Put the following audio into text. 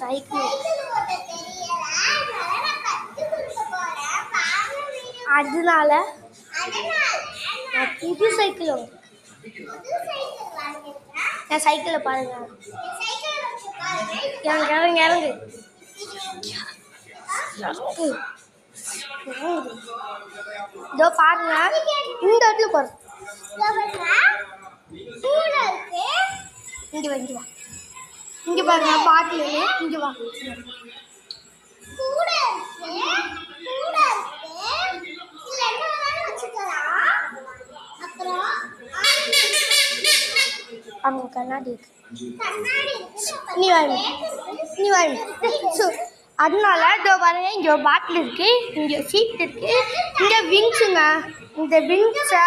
Cycle. அதனால நான் புது சைக்கிள் என் சைக்கிளை பாருங்க. இறங்கு இறங்கு இறங்கு இதோ பாருங்க, இந்த இடத்துல பாருங்க. இங்க வா இங்க வா, இங்க பாருங்க பாட்டில். இங்க வா, அங்க கண்ணாடி இருக்கு. நீ வாங்க நீ வாங்க. அதனால இதோ பாருங்க, இங்கே பாட்டில் இருக்கு, இங்கே சீட் இருக்கு, இங்கே விங்ஸுங்க. இந்த விங்ஸை